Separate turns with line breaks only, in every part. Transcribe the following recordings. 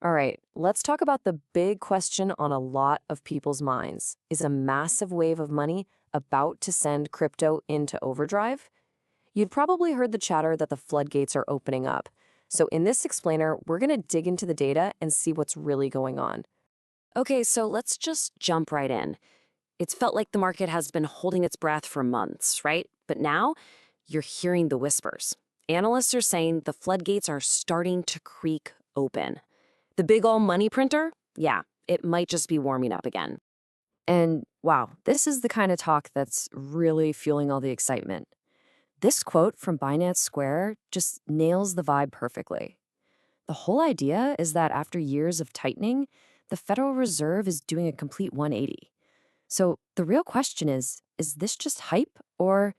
All right, let's talk about the big question on a lot of people's minds. Is a massive wave of money about to send crypto into overdrive? You'd probably heard the chatter that the floodgates are opening up. So in this explainer, we're going to dig into the data and see what's really going on. Okay, so let's just jump right in. It's felt like the market has been holding its breath for months, right? But now you're hearing the whispers. Analysts are saying the floodgates are starting to creak open. The big ol' money printer? Yeah, it might just be warming up again. And wow, this is the kind of talk that's really fueling all the excitement. This quote from Binance Square just nails the vibe perfectly. The whole idea is that after years of tightening, the Federal Reserve is doing a complete 180. So the real question is this just hype, or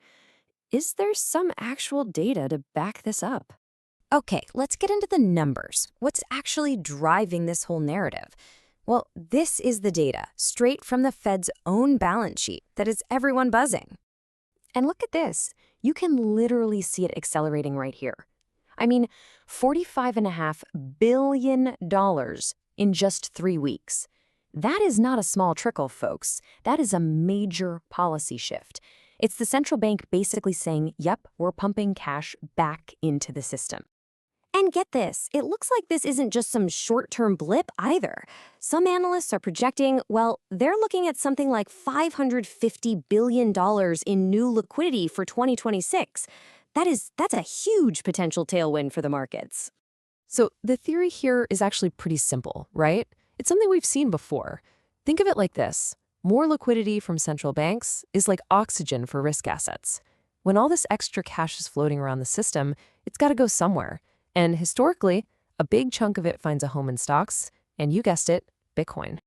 is there some actual data to back this up?
Okay, let's get into the numbers. What's actually driving this whole narrative? Well, this is the data, straight from the Fed's own balance sheet that is everyone buzzing.
And look at this. You can literally see it accelerating right here. I mean, $45.5 billion in just 3 weeks. That is not a small trickle, folks. That is a major policy shift. It's the central bank basically saying, yep, we're pumping cash back into the system.
And get this, it looks like this isn't just some short-term blip either. Some analysts are projecting, well, they're looking at something like $550 billion in new liquidity for 2026. That's a huge potential tailwind for the markets.
So the theory here is actually pretty simple, right? It's something we've seen before. Think of it like this. More liquidity from central banks is like oxygen for risk assets. When all this extra cash is floating around the system, it's got to go somewhere. And historically, a big chunk of it finds a home in stocks, and you guessed it, Bitcoin.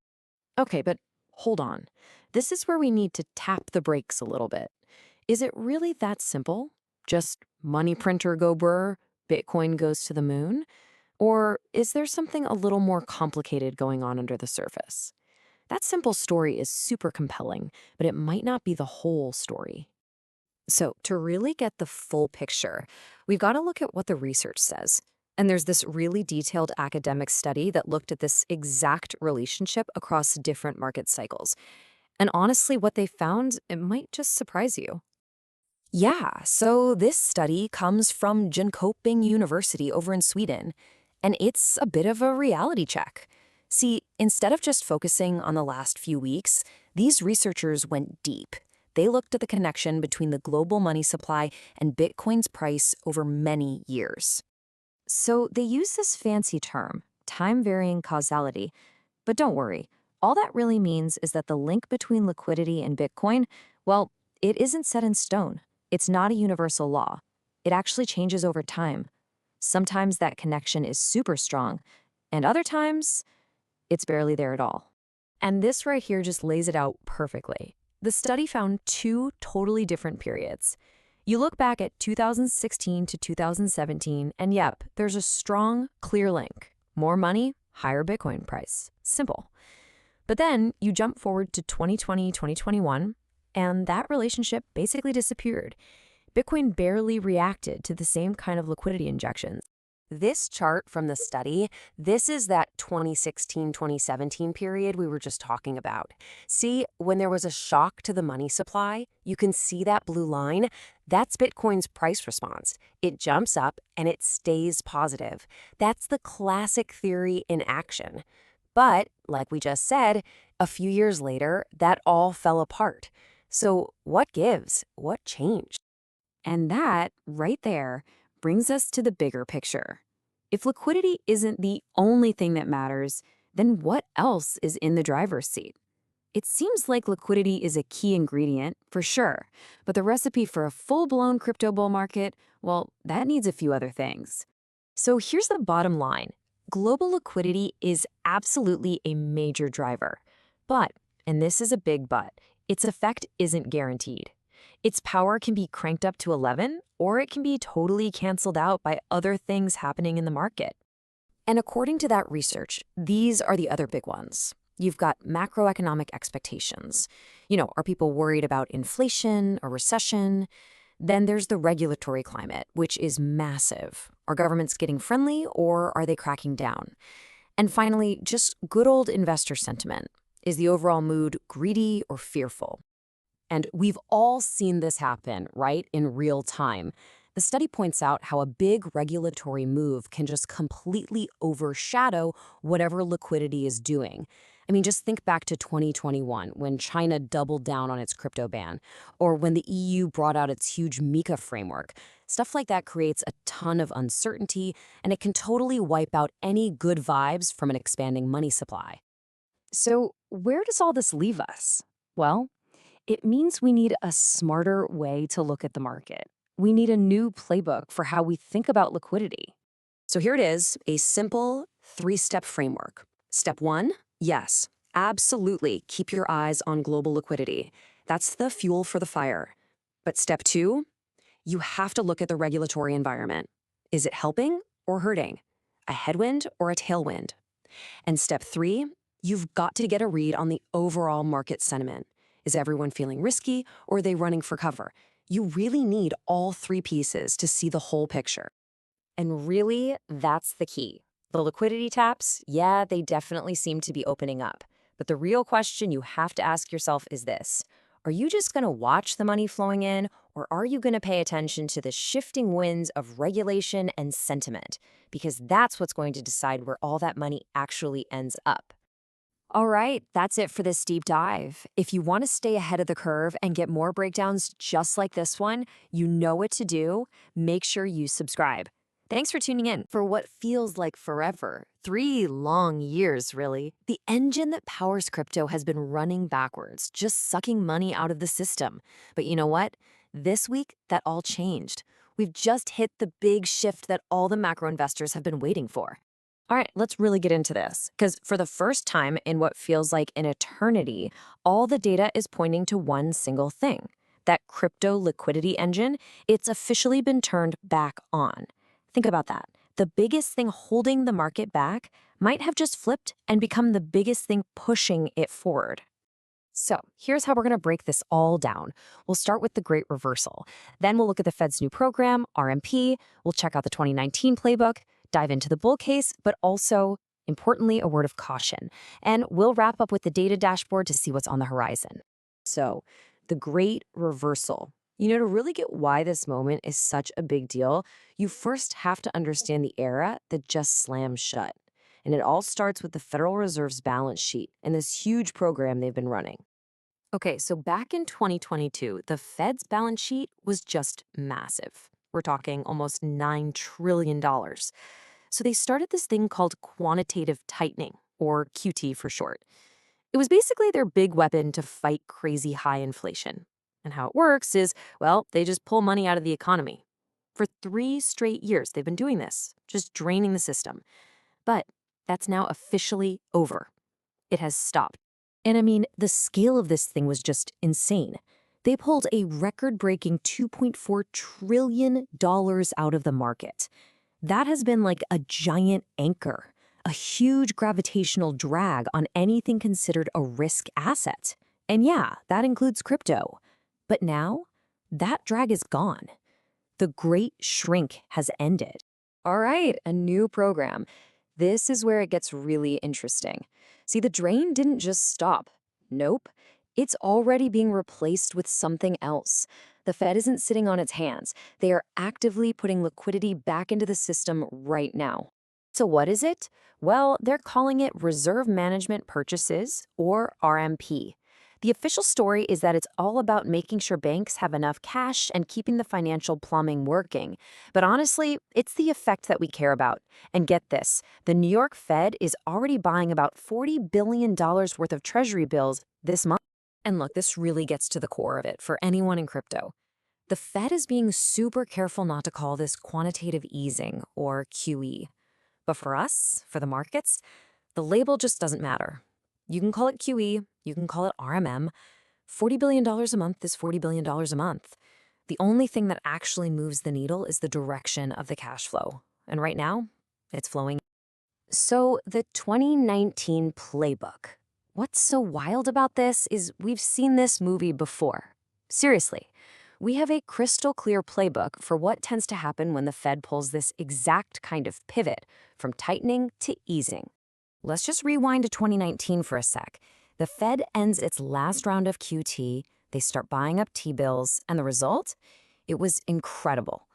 Okay, but hold on. This is where we need to tap the brakes a little bit. Is it really that simple? Just money printer go brr, Bitcoin goes to the moon? Or is there something a little more complicated going on under the surface? That simple story is super compelling, but it might not be the whole story. So to really get the full picture, we've got to look at what the research says. And there's this really detailed academic study that looked at this exact relationship across different market cycles. And honestly, what they found, it might just surprise you. Yeah, so this study comes from Jönköping University over in Sweden, and it's a bit of a reality check. See, instead of just focusing on the last few weeks, these researchers went deep. They looked at the connection between the global money supply and Bitcoin's price over many years. So they use this fancy term, time-varying causality. But don't worry, all that really means is that the link between liquidity and Bitcoin, well, it isn't set in stone. It's not a universal law. It actually changes over time. Sometimes that connection is super strong, and other times, it's barely there at all. And this right here just lays it out perfectly. The study found two totally different periods. You look back at 2016 to 2017, and yep, there's a strong, clear link. More money, higher Bitcoin price. Simple. But then you jump forward to 2020, 2021, and that relationship basically disappeared. Bitcoin barely reacted to the same kind of liquidity injections. This chart from the study, this is that 2016-2017 period we were just talking about. See, when there was a shock to the money supply, you can see that blue line? That's Bitcoin's price response. It jumps up and it stays positive. That's the classic theory in action. But, like we just said, a few years later, that all fell apart. So what gives? What changed? And that, right there, brings us to the bigger picture. If liquidity isn't the only thing that matters, then what else is in the driver's seat? It seems like liquidity is a key ingredient, for sure, but the recipe for a full-blown crypto bull market, well, that needs a few other things. So here's the bottom line. Global liquidity is absolutely a major driver. But, and this is a big but, its effect isn't guaranteed. Its power can be cranked up to 11, or it can be totally canceled out by other things happening in the market. And according to that research, these are the other big ones. You've got macroeconomic expectations. Are people worried about inflation or recession? Then there's the regulatory climate, which is massive. Are governments getting friendly, or are they cracking down? And finally, just good old investor sentiment. Is the overall mood greedy or fearful? And we've all seen this happen, right, in real time. The study points out how a big regulatory move can just completely overshadow whatever liquidity is doing. I mean, just think back to 2021 when China doubled down on its crypto ban, or when the EU brought out its huge MiCA framework. Stuff like that creates a ton of uncertainty, and it can totally wipe out any good vibes from an expanding money supply. So, where does all this leave us? Well, it means we need a smarter way to look at the market. We need a new playbook for how we think about liquidity. So here it is, a simple three-step framework. Step one, yes, absolutely keep your eyes on global liquidity. That's the fuel for the fire. But step two, you have to look at the regulatory environment. Is it helping or hurting? A headwind or a tailwind? And step three, you've got to get a read on the overall market sentiment. Is everyone feeling risky, or are they running for cover? You really need all three pieces to see the whole picture. And really, that's the key. The liquidity taps, yeah, they definitely seem to be opening up. But the real question you have to ask yourself is this. Are you just going to watch the money flowing in, or are you going to pay attention to the shifting winds of regulation and sentiment? Because that's what's going to decide where all that money actually ends up. All right, that's it for this deep dive. If you want to stay ahead of the curve and get more breakdowns just like this one, you know what to do. Make sure you subscribe. Thanks for tuning in for what feels like forever. 3 long years, really. The engine that powers crypto has been running backwards, just sucking money out of the system. But you know what? This week, that all changed. We've just hit the big shift that all the macro investors have been waiting for. All right, let's really get into this, because for the first time in what feels like an eternity, all the data is pointing to one single thing. That crypto liquidity engine, it's officially been turned back on. Think about that. The biggest thing holding the market back might have just flipped and become the biggest thing pushing it forward. So here's how we're going to break this all down. We'll start with the great reversal. Then we'll look at the Fed's new program, RMP. We'll check out the 2019 playbook, dive into the bull case, but also, importantly, a word of caution. And we'll wrap up with the data dashboard to see what's on the horizon. So, the great reversal. To really get why this moment is such a big deal, you first have to understand the era that just slammed shut. And it all starts with the Federal Reserve's balance sheet and this huge program they've been running. Okay, so back in 2022, the Fed's balance sheet was just massive. We're talking almost $9 trillion. So they started this thing called quantitative tightening, or QT for short. It was basically their big weapon to fight crazy high inflation. And how it works is, well, they just pull money out of the economy. For 3 straight years, they've been doing this, just draining the system. But that's now officially over. It has stopped. And I mean, the scale of this thing was just insane. They pulled a record-breaking $2.4 trillion out of the market. That has been like a giant anchor, a huge gravitational drag on anything considered a risk asset. And yeah, that includes crypto. But now, that drag is gone. The great shrink has ended. All right, a new program. This is where it gets really interesting. See, the drain didn't just stop. Nope. It's already being replaced with something else. The Fed isn't sitting on its hands. They are actively putting liquidity back into the system right now. So what is it? Well, they're calling it Reserve Management Purchases, or RMP. The official story is that it's all about making sure banks have enough cash and keeping the financial plumbing working. But honestly, it's the effect that we care about. And get this, the New York Fed is already buying about $40 billion worth of treasury bills this month. And look, this really gets to the core of it for anyone in crypto. The Fed is being super careful not to call this quantitative easing, or QE. But for us, for the markets, the label just doesn't matter. You can call it QE, you can call it RMM. $40 billion a month is $40 billion a month. The only thing that actually moves the needle is the direction of the cash flow. And right now, it's flowing. So the 2019 playbook. What's so wild about this is we've seen this movie before. Seriously, we have a crystal clear playbook for what tends to happen when the Fed pulls this exact kind of pivot from tightening to easing.
Let's just rewind to 2019 for a sec. The Fed ends its last round of QT, they start buying up T-bills, and the result? It was incredible.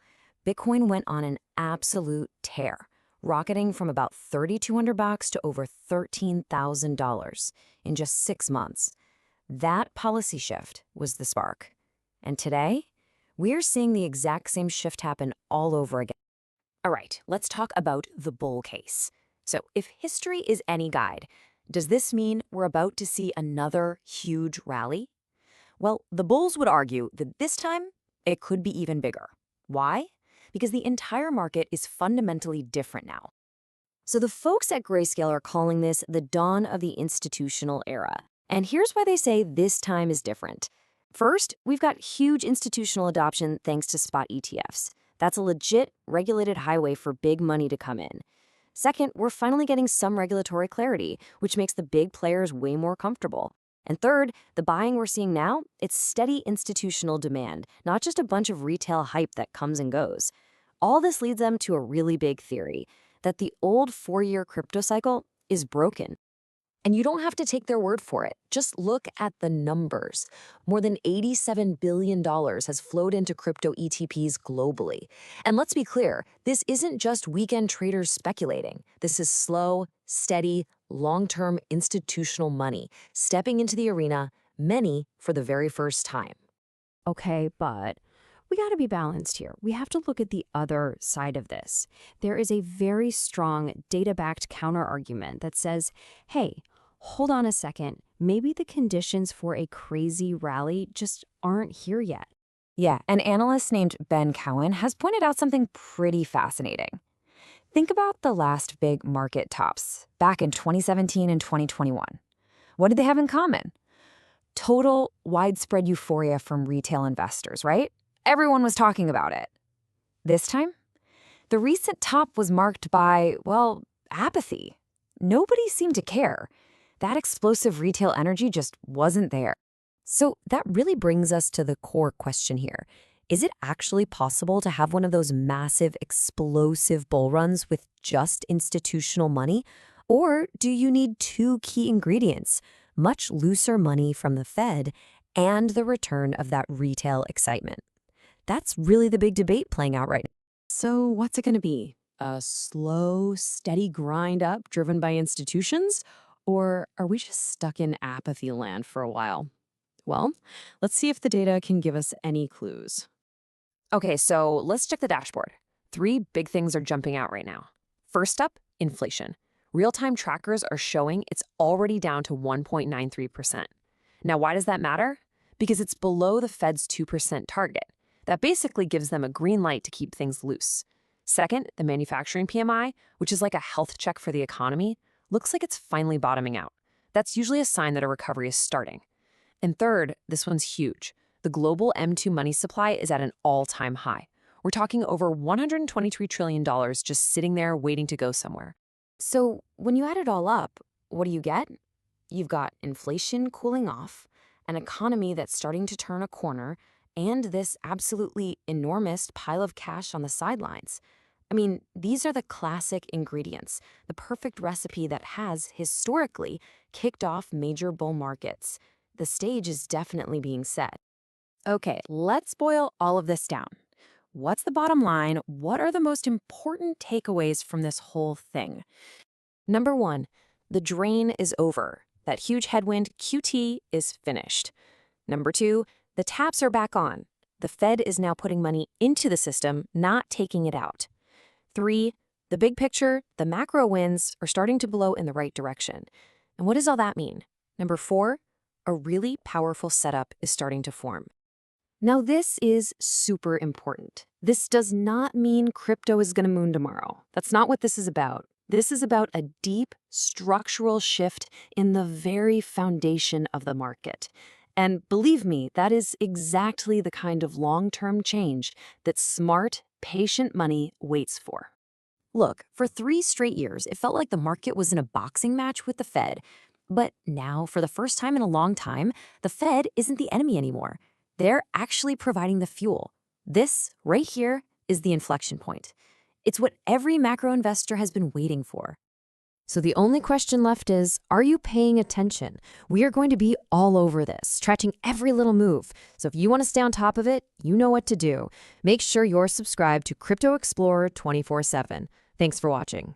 Bitcoin went on an absolute tear, rocketing from about $3,200 to over $13,000 in just 6 months. That policy shift was the spark. And today, we're seeing the exact same shift happen all over again. All right, let's talk about the bull case. So if history is any guide, does this mean we're about to see another huge rally? Well, the bulls would argue that this time it could be even bigger. Why? Because the entire market is fundamentally different now. So the folks at Grayscale are calling this the dawn of the institutional era. And here's why they say this time is different. First, we've got huge institutional adoption thanks to spot ETFs. That's a legit, regulated highway for big money to come in. Second, we're finally getting some regulatory clarity, which makes the big players way more comfortable. And third, the buying we're seeing now, it's steady institutional demand, not just a bunch of retail hype that comes and goes. All this leads them to a really big theory, that the old 4-year crypto cycle is broken. And you don't have to take their word for it. Just look at the numbers. More than $87 billion has flowed into crypto ETPs globally. And let's be clear, this isn't just weekend traders speculating. This is slow, steady, long-term institutional money stepping into the arena, many for the very first time.
Okay, but we got to be balanced here. We have to look at the other side of this. There is a very strong data-backed counter-argument that says, hey, hold on a second, maybe the conditions for a crazy rally just aren't here yet.
Yeah, an analyst named Ben Cowan has pointed out something pretty fascinating. Think about the last big market tops back in 2017 and 2021. What did they have in common? Total widespread euphoria from retail investors, right? Everyone was talking about it. This time, the recent top was marked by, well, apathy. Nobody seemed to care. That explosive retail energy just wasn't there. So that really brings us to the core question here. Is it actually possible to have one of those massive, explosive bull runs with just institutional money? Or do you need two key ingredients, much looser money from the Fed and the return of that retail excitement? That's really the big debate playing out right now.
So what's it going to be? A slow, steady grind up driven by institutions? Or are we just stuck in apathy land for a while? Well, let's see if the data can give us any clues. Okay, so let's check the dashboard. 3 big things are jumping out right now. First up, inflation. Real-time trackers are showing it's already down to 1.93%. Now, why does that matter? Because it's below the Fed's 2% target. That basically gives them a green light to keep things loose. Second, the manufacturing PMI, which is like a health check for the economy, looks like it's finally bottoming out. That's usually a sign that a recovery is starting. And third, this one's huge. The global M2 money supply is at an all-time high. We're talking over $123 trillion just sitting there waiting to go somewhere.
So when you add it all up, what do you get? You've got inflation cooling off, an economy that's starting to turn a corner, and this absolutely enormous pile of cash on the sidelines. I mean, these are the classic ingredients, the perfect recipe that has, historically, kicked off major bull markets. The stage is definitely being set. Okay, let's boil all of this down. What's the bottom line? What are the most important takeaways from this whole thing? Number 1, the drain is over. That huge headwind, QT, is finished. Number 2, the taps are back on. The Fed is now putting money into the system, not taking it out. 3, the big picture, the macro winds are starting to blow in the right direction. And what does all that mean? Number 4, a really powerful setup is starting to form. Now, this is super important. This does not mean crypto is going to moon tomorrow. That's not what this is about. This is about a deep structural shift in the very foundation of the market. And believe me, that is exactly the kind of long-term change that smart, patient money waits for. Look, for 3 straight years, it felt like the market was in a boxing match with the Fed. But now, for the first time in a long time, the Fed isn't the enemy anymore. They're actually providing the fuel. This, right here, is the inflection point. It's what every macro investor has been waiting for.
So the only question left is, are you paying attention? We are going to be all over this, tracking every little move. So if you want to stay on top of it, you know what to do. Make sure you're subscribed to Crypto Explorer 24/7. Thanks for watching.